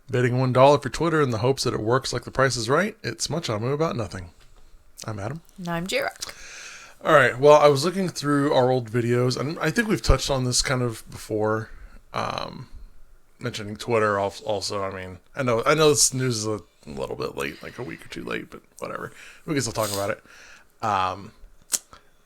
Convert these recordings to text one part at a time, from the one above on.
Bidding $1 for Twitter in the hopes that it works like the price is right. It's much ado about nothing. I'm Adam. And I'm Jira. All right. Well, I was looking through our old videos, and I think we've touched on this kind of before. Mentioning Twitter also. I mean, I know this news is a little bit late, like a week or two late, but whatever. We can still talk about it.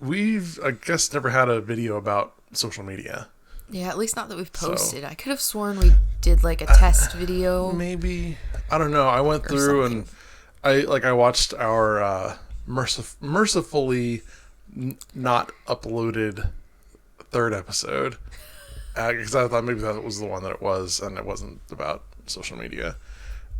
We've, I guess, never had a video about social media. Yeah, at least not that we've posted. I could have sworn we did like a test video. Maybe. I don't know. I went through and I watched our mercifully not uploaded third episode. Because I thought maybe that was the one that it was, and it wasn't about social media.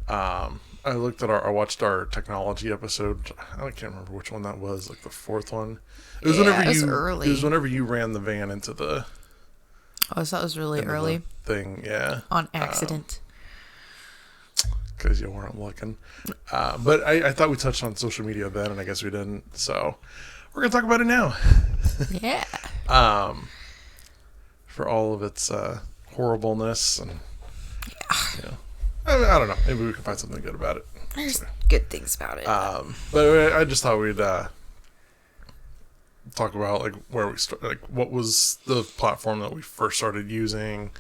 I watched our technology episode. I can't remember which one that was, like the fourth one. It was early. It was whenever you ran the van into the. Oh, so that was really early. Thing, yeah. On accident. Because you weren't looking. But I thought we touched on social media then, and I guess we didn't. So we're gonna talk about it now. Yeah. For all of its horribleness and I don't know. Maybe we can find something good about it. There's good things about it. But I just thought we'd talk about like where we started, like what was the platform that we first started using,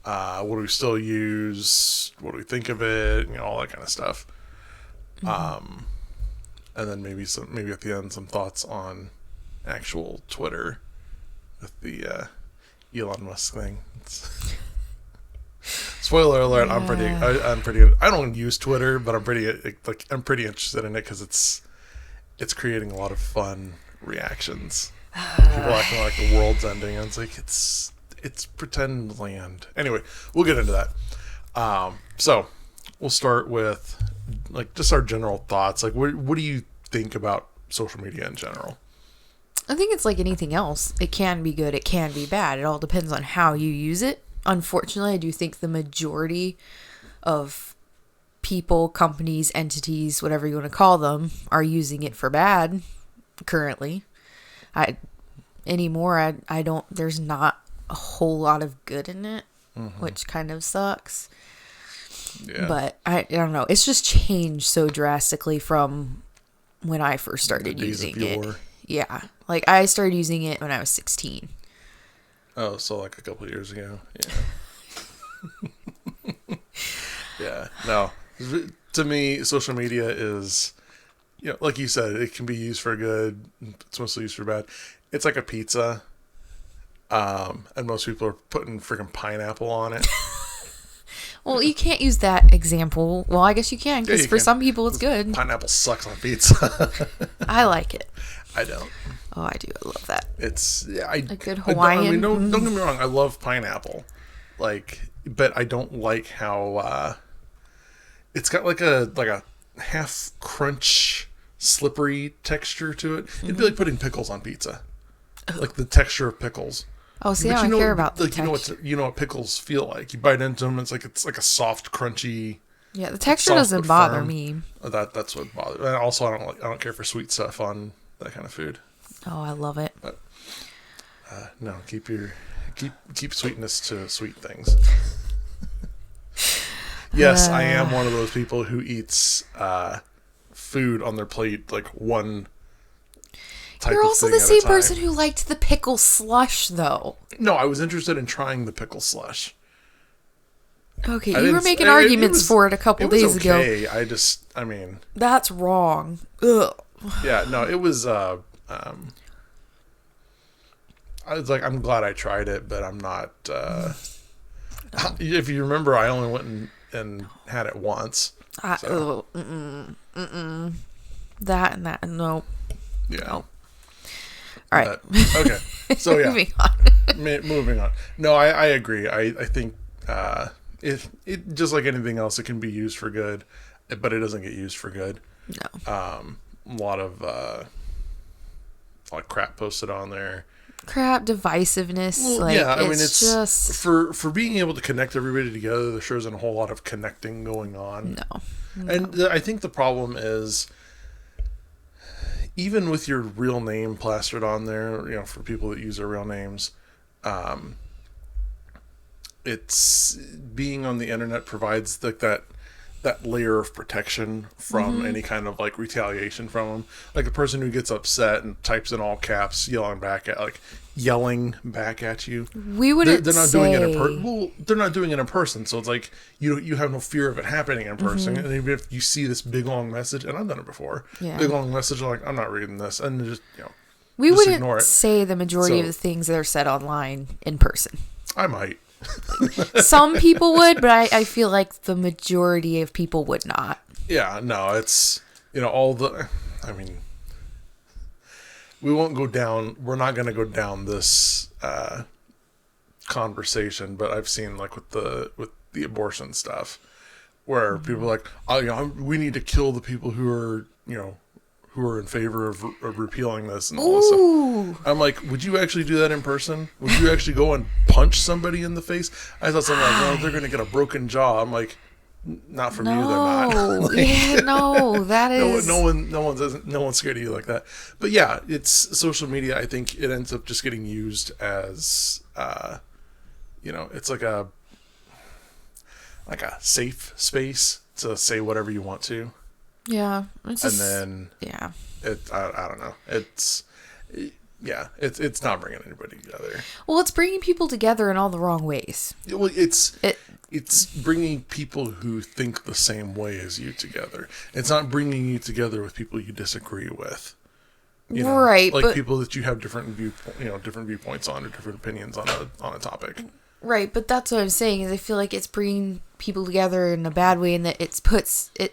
what do we still use, what do we think of it, all that kind of stuff. Mm-hmm. And then maybe at the end some thoughts on actual Twitter with the Elon Musk thing. Spoiler alert! Yeah. I'm pretty. I don't use Twitter, but I'm pretty interested in it because it's creating a lot of fun reactions. People acting like the world's ending. And it's like it's pretend land. Anyway, we'll get into that. So we'll start with like just our general thoughts. Like, what do you think about social media in general? I think it's like anything else. It can be good. It can be bad. It all depends on how you use it. Unfortunately, I do think the majority of people, companies, entities, whatever you want to call them, are using it for bad currently. There's not a whole lot of good in it, which kind of sucks. Yeah. But I don't know. It's just changed so drastically from when I first started using it. Yeah. Like, I started using it when I was 16. Oh, so like a couple of years ago. Yeah. Yeah. No. To me, social media is, like you said, it can be used for good. It's mostly used for bad. It's like a pizza. And most people are putting freaking pineapple on it. Well, you can't use that example. Well, I guess you can, because for some people it's good. Pineapple sucks on pizza. I like it. I don't. Oh, I do. I love that. It's a good Hawaiian. Don't get me wrong. I love pineapple, but I don't like how it's got like a half crunch, slippery texture to it. It'd be like putting pickles on pizza, like the texture of pickles. Oh, see, I don't care about the texture. You know what pickles feel like. You bite into them, it's like a soft, crunchy. Yeah, the texture doesn't bother me. That's what bothers me. And also, I don't care for sweet stuff on that kind of food. Oh, I love it. But no, keep sweetness to sweet things. Yes, I am one of those people who eats food on their plate like one type You're of also thing the same at a time. person who liked the pickle slush, though. No, I was interested in trying the pickle slush. Okay, you were making arguments for it a couple days ago. I mean... That's wrong. Ugh. Yeah, no, it was... I was like, I'm glad I tried it, but I'm not... If you remember, I only went and had it once. That and that, no. Yeah. No. All right. Okay. So, yeah. Moving on. No, I agree. I think... It just like anything else, it can be used for good, but it doesn't get used for good. No. A lot of crap posted on there. Crap, divisiveness. Well, yeah, I mean, it's just for being able to connect everybody together. There sure isn't a whole lot of connecting going on. No. And I think the problem is, even with your real name plastered on there, for people that use their real names, it's being on the internet provides like that layer of protection from any kind of like retaliation from them. Like a person who gets upset and types in all caps, yelling back at you. We wouldn't. They're not doing it they're not doing it in person. So it's like you have no fear of it happening in person. And even if you see this big long message, and I've done it before, big long message, like I'm not reading this, and just we just wouldn't say the majority of the things that are said online in person. I might. Some people would, but I feel like the majority of people would not. Yeah, no, it's I mean, we won't go down. We're not going to go down this conversation, but I've seen like with the abortion stuff, where people are like, oh, we need to kill the people who are who are in favor of repealing this and all this stuff. I'm like, would you actually do that in person? Would you actually go and punch somebody in the face? I thought something like, well, they're going to get a broken jaw. I'm like, not from you, they're not. Like, that is no one's scared of you like that. But yeah, it's social media. I think it ends up just getting used as, it's like a safe space to say whatever you want to. Yeah. I don't know. It's not bringing anybody together. Well, it's bringing people together in all the wrong ways. Well, it's bringing people who think the same way as you together. It's not bringing you together with people you disagree with. Right. Like people that you have different viewpoints on or different opinions on a topic. Right, but that's what I'm saying is I feel like it's bringing people together in a bad way, and that it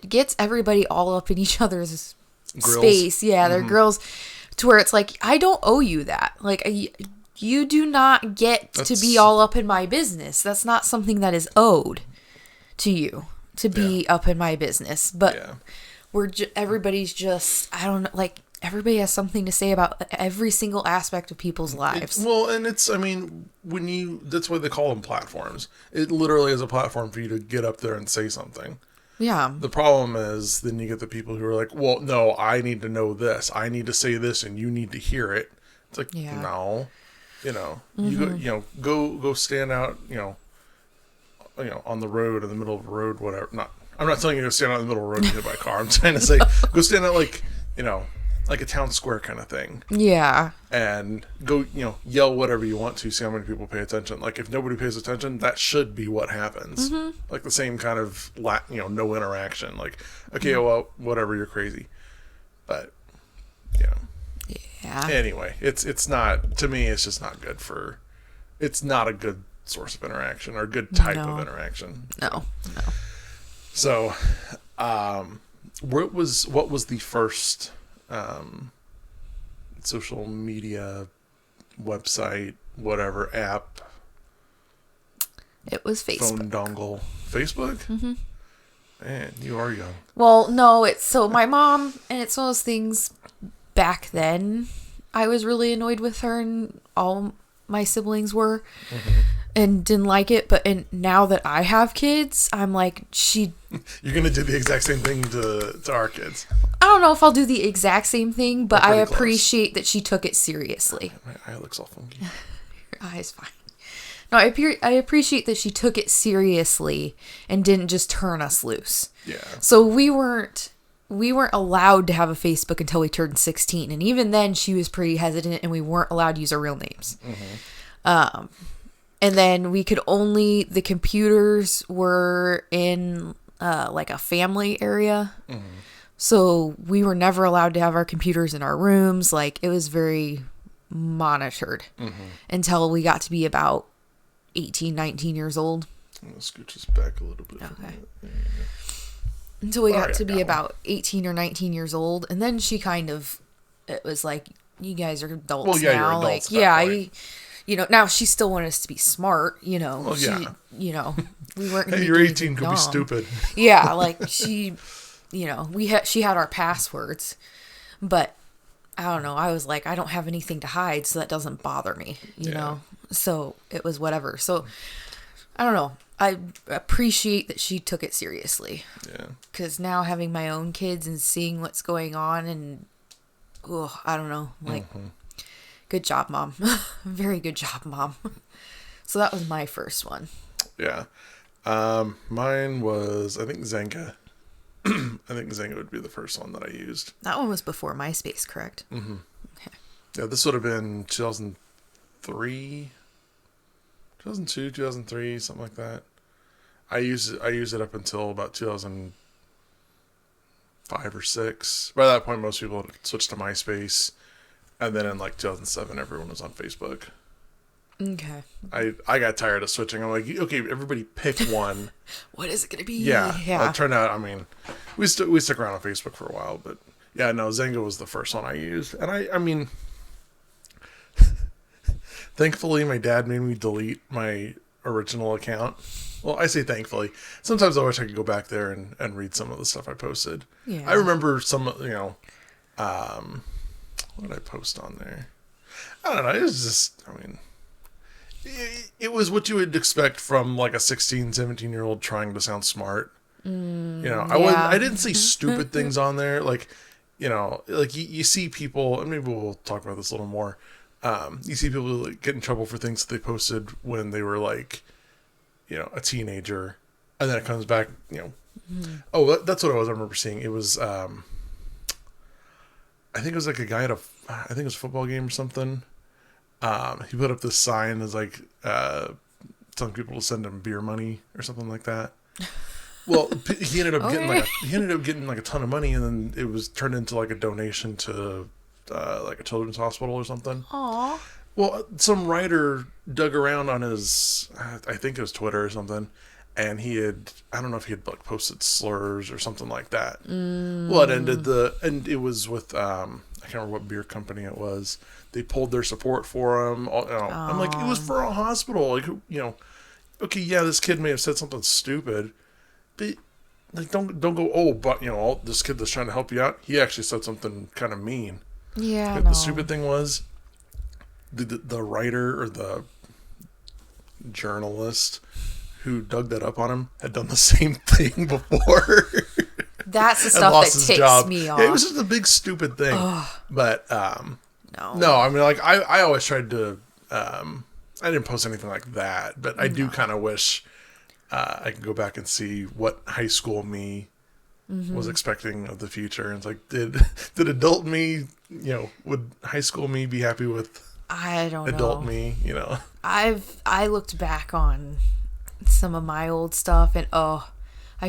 gets everybody all up in each other's space. Yeah, they're grills, to where it's like, I don't owe you that. Like, you do not get to be all up in my business. That's not something that is owed to you to be up in my business. But everybody's just, I don't know, like, everybody has something to say about every single aspect of people's lives. That's why they call them platforms. It literally is a platform for you to get up there and say something. Yeah. The problem is then you get the people who are like, well, no, I need to know this. I need to say this and you need to hear it. It's like, no, you go stand out, on the road, in the middle of the road, whatever. I'm not telling you to stand out in the middle of the road and hit by a car. I'm trying to say, go stand out like a town square kind of thing. Yeah. And go, yell whatever you want to, see how many people pay attention. Like, if nobody pays attention, that should be what happens. Mm-hmm. Like, the same kind of, no interaction. Like, okay, well, whatever, you're crazy. But, Yeah. Anyway, it's not, to me, it's just not good it's not a good source of interaction or a good type of interaction. No. So, what was the first social media website, whatever app? It was Facebook. Phone dongle. Facebook? Mm-hmm. Man, you are young. Well, no, so my mom, and it's one of those things, back then, I was really annoyed with her, and all my siblings were, and didn't like it, but now that I have kids, I'm like, You're going to do the exact same thing to our kids. I don't know if I'll do the exact same thing, but I appreciate that she took it seriously. My eye looks all funky. Your eye's fine. No, I appreciate that she took it seriously and didn't just turn us loose. Yeah. So we weren't allowed to have a Facebook until we turned 16, and even then she was pretty hesitant, and we weren't allowed to use our real names. Mm-hmm. And then the computers were in like a family area. Mm-hmm. So we were never allowed to have our computers in our rooms. Like, it was very monitored until we got to be about 18, 19 years old. I'm going to scooch this back a little bit. Okay. Until we got to be about 18 or 19 years old. And then it was like, you guys are adults now. You're adults, like, now she still wanted us to be smart, Well, yeah. We weren't. Hey, you're 18, could be stupid. Yeah, like she had our passwords, but I don't know. I was like, I don't have anything to hide, so that doesn't bother me, you know? So it was whatever. So I don't know. I appreciate that she took it seriously. Yeah. Because now having my own kids and seeing what's going on and, I don't know. Like, good job, Mom. Very good job, Mom. So that was my first one. Yeah. Mine was, I think, Zynga. I think Zynga would be the first one that I used. That one was before MySpace, correct? Mm-hmm. Okay. Yeah, this would have been 2003, 2002, 2003, something like that. I used it up until about 2005 or 6. By that point, most people had switched to MySpace. And then in like 2007, everyone was on Facebook. Okay. I got tired of switching. I'm like, okay, everybody pick one. What is it going to be? Yeah. Yeah. It turned out, I mean, we stuck around on Facebook for a while, but yeah, no, Zynga was the first one I used. And I mean, thankfully, my dad made me delete my original account. Well, I say thankfully. Sometimes I wish I could go back there and read some of the stuff I posted. Yeah. I remember some, what did I post on there? I don't know. It was just, I mean, it was what you would expect from like a 16, 17-year-old trying to sound smart. I didn't say stupid things on there. Like, like you see people, and maybe we'll talk about this a little more. You see people like, get in trouble for things that they posted when they were like, a teenager, and then it comes back, Oh, that's what I remember seeing. It was, I think it was like a guy I think it was a football game or something. He put up this sign as like, telling people to send him beer money or something like that. Well, he ended up getting like a ton of money, and then it was turned into like a donation to like a children's hospital or something. Aww. Well, some writer dug around on his, I think it was Twitter or something, and I don't know if he had like posted slurs or something like that. Well, and it was with, I can't remember what beer company it was. They pulled their support for him. I'm like, it was for a hospital. Like, okay, yeah, this kid may have said something stupid, but like, don't go, but this kid that's trying to help you out, he actually said something kind of mean. Yeah, The stupid thing was, the writer or the journalist who dug that up on him had done the same thing before. That's the stuff that ticks me off. It was just a big stupid thing. Ugh. But no, I mean, like I always tried to. I didn't post anything like that, but I do kind of wish I could go back and see what high school me was expecting of the future. And it's like, did adult me, would high school me be happy with? I don't know. Adult me, I looked back on some of my old stuff, and I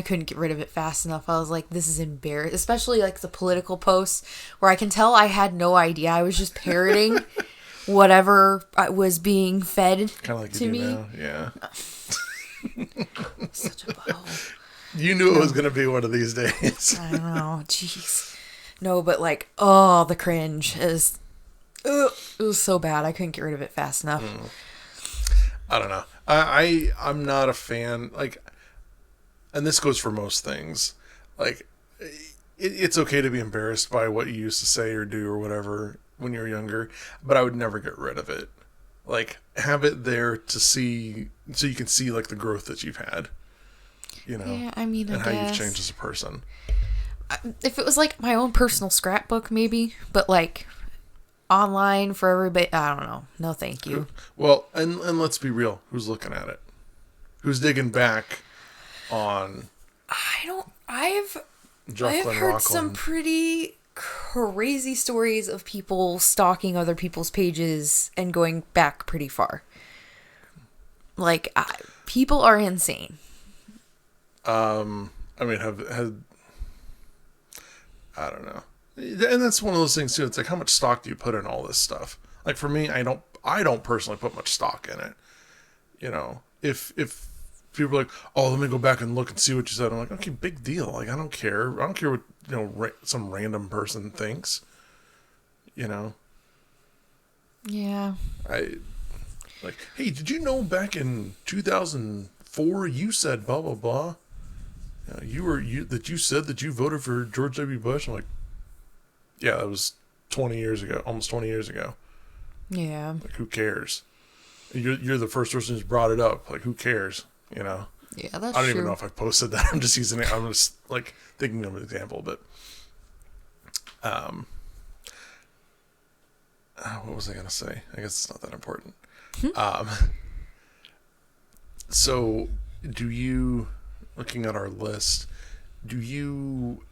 couldn't get rid of it fast enough. I was like, this is embarrassing. Especially like the political posts where I can tell I had no idea. I was just parroting whatever was being fed like to me. Now. Yeah. Such a butthole. You knew it was going to be one of these days. I know. Jeez. No, but like, the cringe is... it was so bad. I couldn't get rid of it fast enough. I don't know. I'm not a fan. Like, and this goes for most things. Like, it's okay to be embarrassed by what you used to say or do or whatever when you were younger, but I would never get rid of it. Like, have it there to see, so you can see like the growth that you've had. Yeah, I mean, and how you've changed as a person. If it was like my own personal scrapbook, maybe, but like online for everybody, I don't know. No, thank you. Well, and let's be real. Who's looking at it? Who's digging back on? I've heard some pretty crazy stories of people stalking other people's pages and going back pretty far. Like, people are insane. I mean, I don't know. And that's one of those things too. It's like, how much stock do you put in all this stuff? Like for me, I don't personally put much stock in it. If people are like, oh, let me go back and look and see what you said, I'm like, okay, big deal. Like, I don't care what, some random person thinks, Yeah. Like, hey, did you know back in 2004, you said blah, blah, blah. You said that you voted for George W. Bush. I'm like, yeah, that was 20 years ago, almost 20 years ago. Yeah. Like, who cares? You're the first person who's brought it up. Like, who cares? Yeah, that's true. I don't even know if I posted that. I'm just using it. I'm just like thinking of an example, but what was I gonna say? I guess it's not that important. So, do you, looking at our list, do you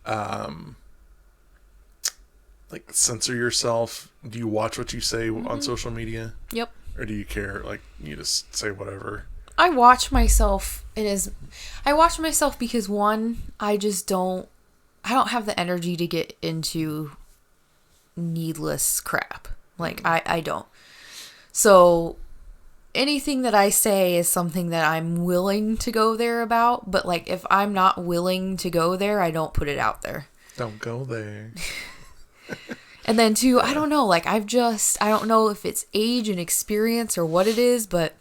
like censor yourself? Do you watch what you say on social media? Yep. Or do you care? Like, you just say whatever? I watch myself. I watch myself because one, I don't have the energy to get into needless crap. Like, I don't. So anything that I say is something that I'm willing to go there about. But like, if I'm not willing to go there, I don't put it out there. Don't go there. And then two, I don't know. Like, I don't know if it's age and experience or what it is, but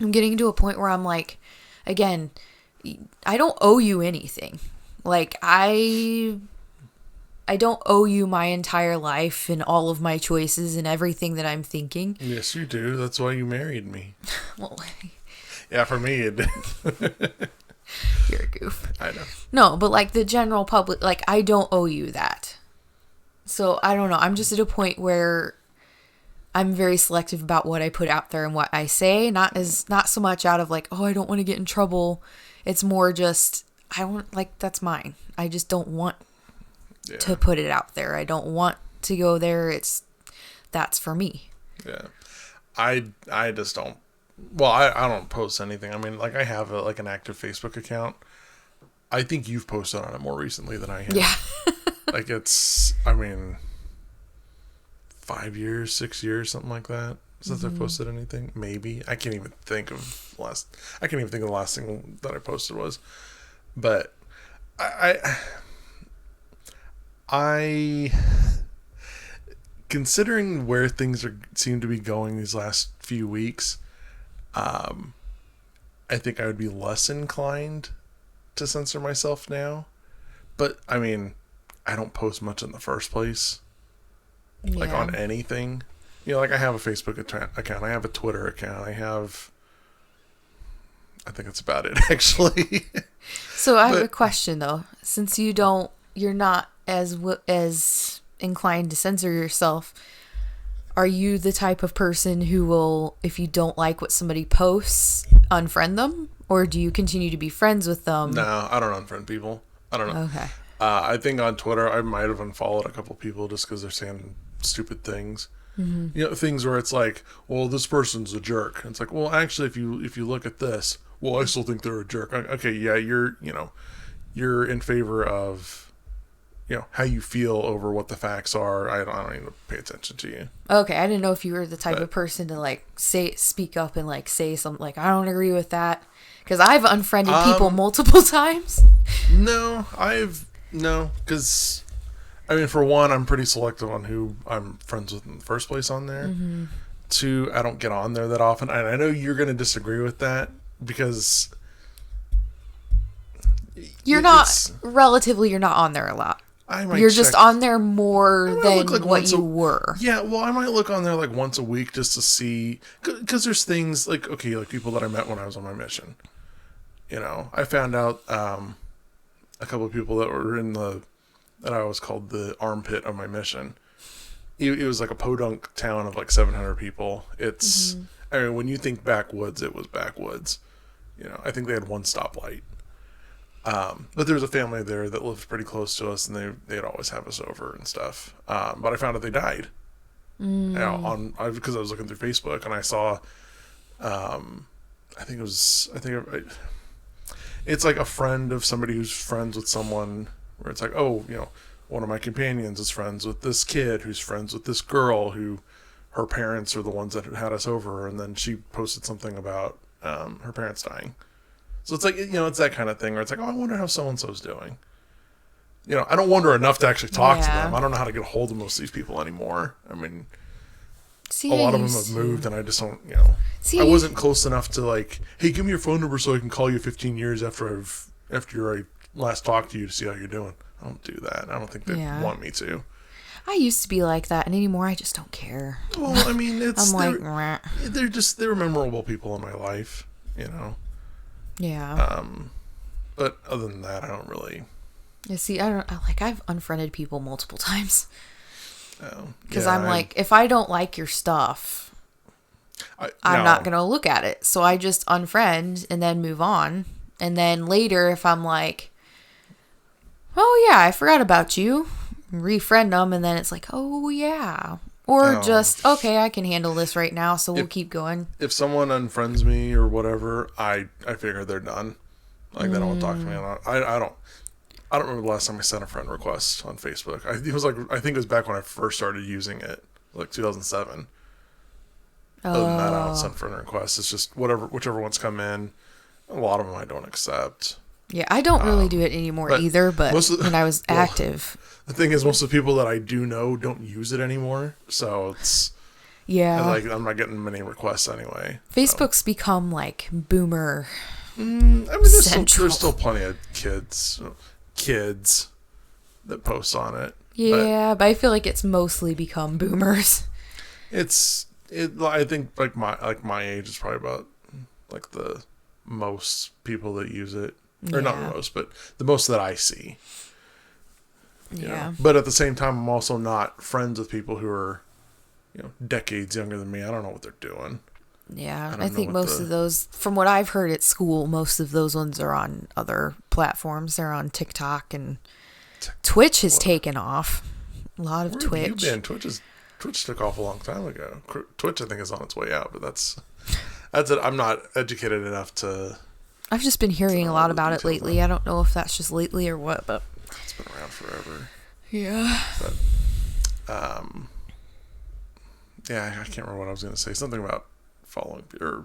I'm getting to a point where I'm like, again, I don't owe you anything. Like, I don't owe you my entire life and all of my choices and everything that I'm thinking. Yes, you do. That's why you married me. Well, yeah, for me, it did. You're a goof. I know. No, but like the general public, like, I don't owe you that. So I don't know. I'm just at a point where I'm very selective about what I put out there and what I say. Not so much out of like, oh, I don't want to get in trouble. It's more just, I want, like, that's mine. I just don't want to put it out there. I don't want to go there. That's for me. Yeah. I just don't, well, I don't post anything. I mean, like, I have an active Facebook account. I think you've posted on it more recently than I have. Yeah. Like, it's, I mean, 5 years, 6 years, something like that since I've posted anything. Maybe. I can't even think of the last thing that I posted was. But I considering where things seem to be going these last few weeks, I think I would be less inclined to censor myself now. But I mean, I don't post much in the first place, like on anything. You know, like, I have a Facebook account, I have a Twitter account, I think that's about it, actually. So I have a question though, since you're not as inclined to censor yourself. Are you the type of person who will, if you don't like what somebody posts, unfriend them? Or do you continue to be friends with them? No, I don't unfriend people. I don't know. Okay. I think on Twitter, I might have unfollowed a couple people just because they're saying stupid things. Mm-hmm. You know, things where it's like, well, this person's a jerk. And it's like, well, actually, if you look at this, well, I still think they're a jerk. Okay, yeah, you're in favor of, how you feel over what the facts are. I don't even pay attention to you. Okay, I didn't know if you were the type of person to like speak up and like say something like, I don't agree with that. Because I've unfriended people multiple times. No, because, I mean, for one, I'm pretty selective on who I'm friends with in the first place on there. Mm-hmm. Two, I don't get on there that often. And I know you're going to disagree with that because you're not on there a lot. You're just on there more than what you were. Yeah, well, I might look on there like once a week just to see, because there's things like, okay, like people that I met when I was on my mission. I found out a couple of people that were that I always called the armpit of my mission. It was like a podunk town of like 700 people. It's, I mean, when you think backwoods, it was backwoods. I think they had one stoplight. But there was a family there that lived pretty close to us, and they'd always have us over and stuff. But I found out they died. Because I was looking through Facebook, and I saw, it's like a friend of somebody who's friends with someone, where it's like, oh, one of my companions is friends with this kid who's friends with this girl who her parents are the ones that had us over, and then she posted something about her parents dying. So it's like, it's that kind of thing where it's like, oh, I wonder how so-and-so's doing. I don't wonder enough to actually talk to them. I don't know how to get a hold of most of these people anymore. I mean, a lot of them have moved, and I just don't, I wasn't close enough to like, hey, give me your phone number so I can call you 15 years after I last talked to you to see how you're doing. I don't do that. I don't think they want me to. I used to be like that, and anymore I just don't care. Well, I mean, they're they're memorable people in my life, Yeah. But other than that, I don't really. Yeah, see, I've unfriended people multiple times. Oh. Because I'm like, if I don't like your stuff, I'm not going to look at it. So I just unfriend and then move on. And then later, if I'm like, oh yeah, I forgot about you, refriend them. And then it's like, oh yeah. Or just, okay, I can handle this right now. So we'll keep going. If someone unfriends me or whatever, I figure they're done. Like they don't want to talk to me. I don't remember the last time I sent a friend request on Facebook. I think it was back when I first started using it, like 2007. Other than that, I don't send friend requests. It's just whichever ones come in. A lot of them I don't accept. Yeah, I don't really do it anymore either, but when I was active. The thing is, most of the people that I do know don't use it anymore. So it's... Yeah. Like, I'm not getting many requests anyway. Facebook's become like boomer. There's still plenty of kids that post on it. Yeah, but I feel like it's mostly become boomers. I think like my age is probably about like the most people that use it, or not most, but the most that I see. You know? But at the same time, I'm also not friends with people who are, decades younger than me. I don't know what they're doing. Yeah, I think most of those, from what I've heard at school, most of those ones are on other platforms. They're on TikTok, and Twitch has taken off. A lot of Twitch. Where have you been? Twitch took off a long time ago. Twitch, I think, is on its way out, but that's it. I'm not educated enough to... I've just been hearing a lot about it lately. I don't know if that's just lately or what, but... It's been around forever. Yeah. But, yeah, I can't remember what I was going to say. Something about following, or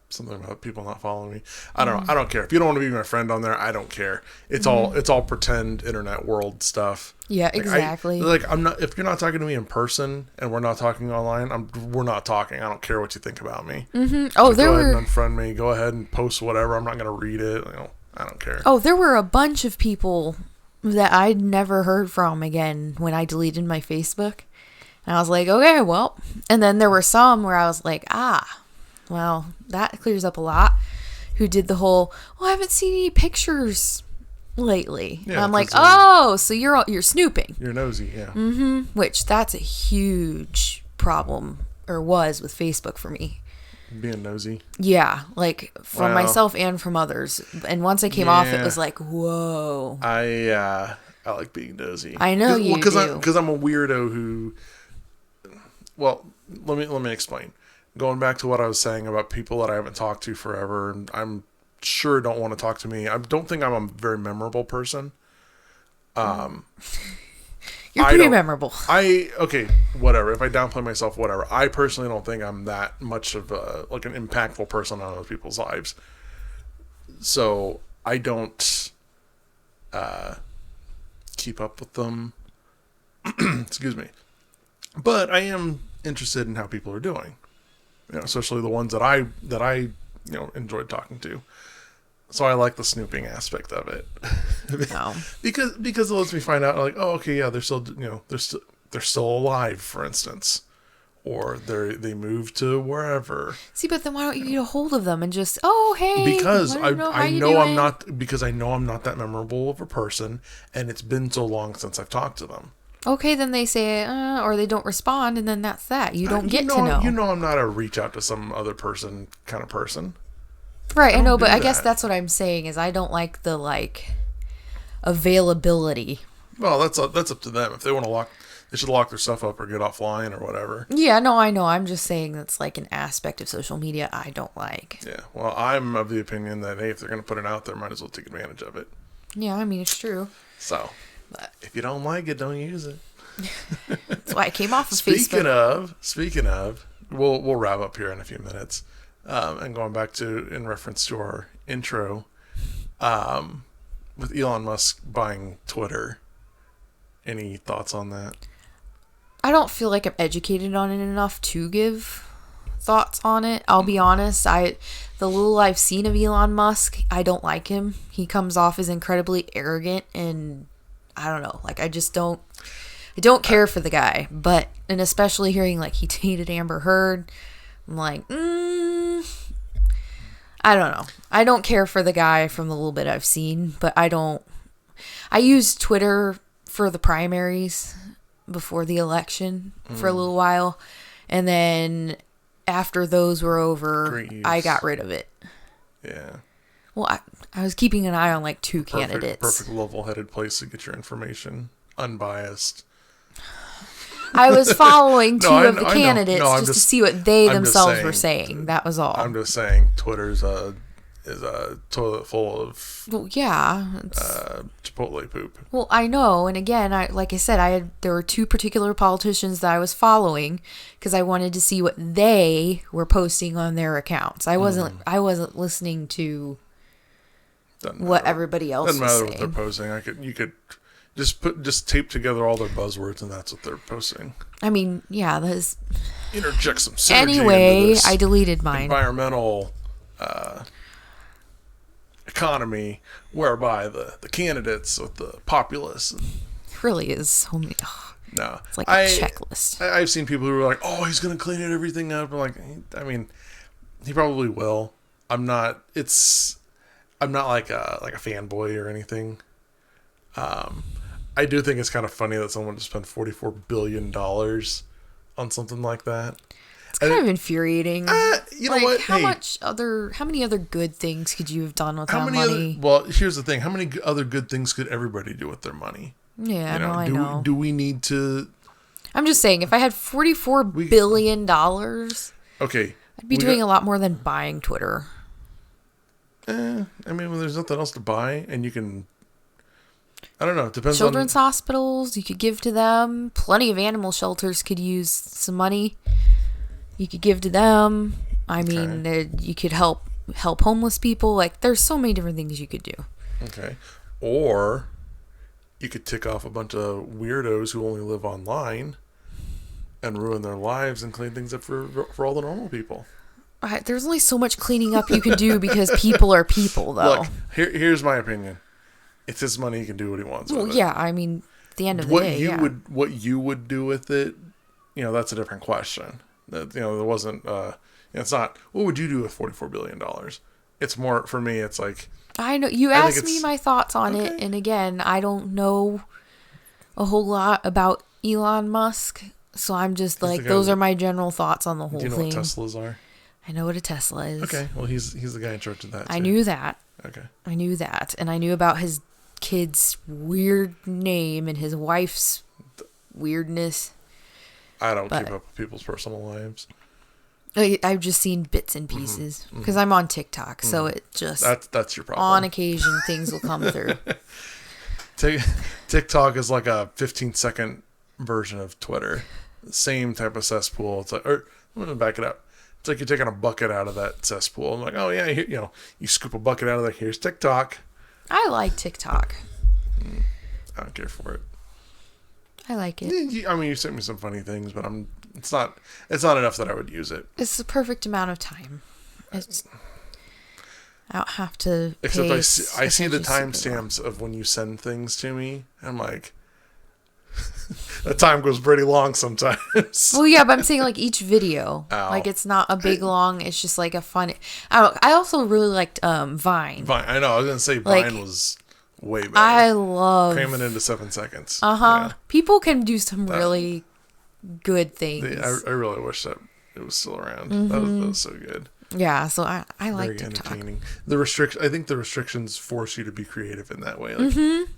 something about people not following me. I don't know. I don't care. If you don't want to be my friend on there, I don't care. It's all pretend internet world stuff. Yeah, like exactly. I'm not. If you're not talking to me in person and we're not talking online, we're not talking. I don't care what you think about me. Mm-hmm. Oh, go ahead and unfriend me. Go ahead and post whatever. I'm not going to read it. I don't care. Oh, there were a bunch of people that I'd never heard from again when I deleted my Facebook. And I was like, okay, well. And then there were some where I was like, well, that clears up a lot. Who did the whole, I haven't seen any pictures lately. Yeah, and I'm like, so you're snooping. You're nosy, yeah. Mm-hmm. Which, that's a huge problem, or was, with Facebook for me. Being nosy. Yeah, like from myself and from others. And once I came off, it was like, whoa. I like being nosy. I know you do. Because I'm a weirdo who... Well, let me explain. Going back to what I was saying about people that I haven't talked to forever, and I'm sure don't want to talk to me. I don't think I'm a very memorable person. You're pretty memorable. Okay, whatever. If I downplay myself, whatever. I personally don't think I'm that much of an impactful person on other people's lives. So I don't keep up with them. Excuse me. But I am interested in how people are doing, especially the ones that I enjoyed talking to. So I like the snooping aspect of it, because it lets me find out like, oh, okay, yeah, they're still they're still alive, for instance, or they moved to wherever. See, but then why don't you get a hold of them and just, oh, hey? Because I know I'm not that memorable of a person, and it's been so long since I've talked to them. Okay, then they say, or they don't respond, and then that's that. You don't get to know. I'm not a reach out to some other person kind of person. Right, I know, but I guess that's what I'm saying is I don't like the, availability. Well, that's up to them. If they want to they should lock their stuff up or get offline or whatever. Yeah, no, I know. I'm just saying that's an aspect of social media I don't like. Yeah, well, I'm of the opinion that, hey, if they're going to put it out there, might as well take advantage of it. Yeah, I mean, it's true. So... But if you don't like it, don't use it. That's why I came off of Facebook. Speaking of, we'll wrap up here in a few minutes. And going back to, in reference to our intro, with Elon Musk buying Twitter, any thoughts on that? I don't feel like I'm educated on it enough to give thoughts on it. I'll be honest. The little I've seen of Elon Musk, I don't like him. He comes off as incredibly arrogant, and I don't know. I don't care for the guy, and especially hearing he dated Amber Heard, I'm like, I don't know. I don't care for the guy from the little bit I've seen, but I used Twitter for the primaries before the election for a little while, And then after those were over, I got rid of it. Yeah. Well, I was keeping an eye on like two candidates. Perfect level-headed place to get your information. Unbiased. I was following two of the candidates just to see what they themselves were saying. That was all. I'm just saying Twitter's is a toilet full of Chipotle poop. Well, I know, and again, like I said, there were two particular politicians that I was following because I wanted to see what they were posting on their accounts. I wasn't listening to what everybody else was saying. Doesn't matter what they're posting. You could just tape together all their buzzwords, and that's what they're posting. I mean, yeah, there's interject some synergy anyway. Into this I deleted mine. Environmental economy, whereby the candidates with the populace really is so many. No, it's like a checklist. I've seen people who are like, "Oh, he's gonna clean everything up." I'm like, I mean, he probably will. I'm not like a fanboy or anything. I do think it's kind of funny that someone would spend $44 billion on something like that. It's kind of infuriating. You know what? How many other good things could you have done with that money? Well, here's the thing. How many other good things could everybody do with their money? Yeah, I know. Do we need to... I'm just saying, if I had $44 billion, okay, I'd be doing a lot more than buying Twitter. I mean, when there's nothing else to buy, and you can... I don't know. It depends Children's hospitals, you could give to them. Plenty of animal shelters could use some money. You could give to them. I mean, you could help homeless people. Like, there's so many different things you could do. Okay. Or you could tick off a bunch of weirdos who only live online and ruin their lives and clean things up for all the normal people. There's only so much cleaning up you can do because people are people, though. Look, here's my opinion. It's his money. He can do what he wants with it. Yeah, I mean, at the end of the day, what you would do with it, that's a different question. There wasn't, it's not, what would you do with $44 billion? It's more, for me, it's like... I know, you asked me my thoughts on it, and again, I don't know a whole lot about Elon Musk, so I'm just like, those are my general thoughts on the whole thing. Do you know what Teslas are? I know what a Tesla is. Okay, well, he's the guy in charge of that, too. I knew that. Okay. I knew that, and I knew about his kid's weird name and his wife's weirdness. I don't keep up with people's personal lives. I've just seen bits and pieces because I'm on TikTok, so it just that's your problem. On occasion, things will come through. TikTok is like a 15-second version of Twitter. Same type of cesspool. It's like, I'm gonna back it up. It's like you're taking a bucket out of that cesspool. I'm like, oh yeah, you scoop a bucket out of there. Here's TikTok. I like TikTok. I don't care for it. I like it. I mean, you sent me some funny things, but it's not enough that I would use it. It's the perfect amount of time. I don't have to. Except I see the timestamps of when you send things to me. I'm like, the time goes pretty long sometimes. Well, yeah, but I'm saying like each video. Like it's not a big long. It's just like a fun. I also really liked Vine. I know. I was gonna say Vine was way better. I love cramming into 7 seconds. Yeah. People can do some really good things. I really wish that it was still around. That was so good. Yeah, so I like TikTok. Entertaining. I think the restrictions force you to be creative in that way. Like,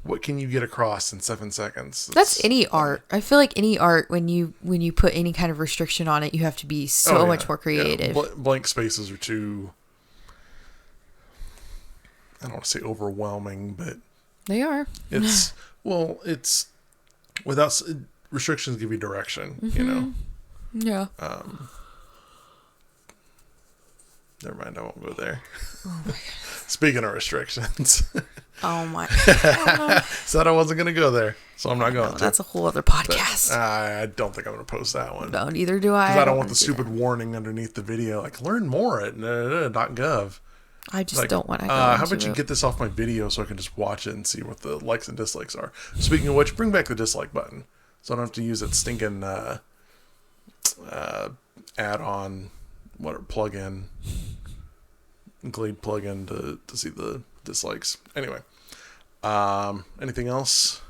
what can you get across in 7 seconds? That's any art. I feel like any art, when you put any kind of restriction on it, you have to be so much more creative. Yeah. Blank spaces are too, I don't want to say overwhelming, but they are. It's without restrictions give you direction, Yeah. Never mind, I won't go there. Oh my God. Speaking of restrictions. Oh my God. Said I wasn't going to go there, so I'm not going to. That's a whole other podcast. But, I don't think I'm going to post that one. No, neither do I. Because I don't want the stupid warning underneath the video, like, learn more at .gov. I just don't want to go how about you get this off my video so I can just watch it and see what the likes and dislikes are. Speaking of which, bring back the dislike button, so I don't have to use that stinking add-on, plug-in, Glade plug-in to see the dislikes. Anyway, anything else?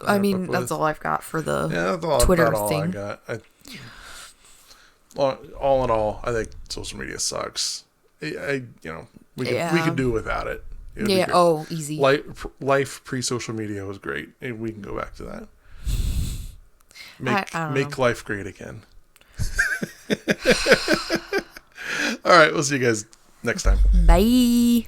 I mean, that's all I've got for the that's all Twitter about all thing. I got. all in all, I think social media sucks. We could do without it. Yeah. Oh, easy. Life pre-social media was great. And we can go back to that. I Make life great again. All right. We'll see you guys next time. Bye.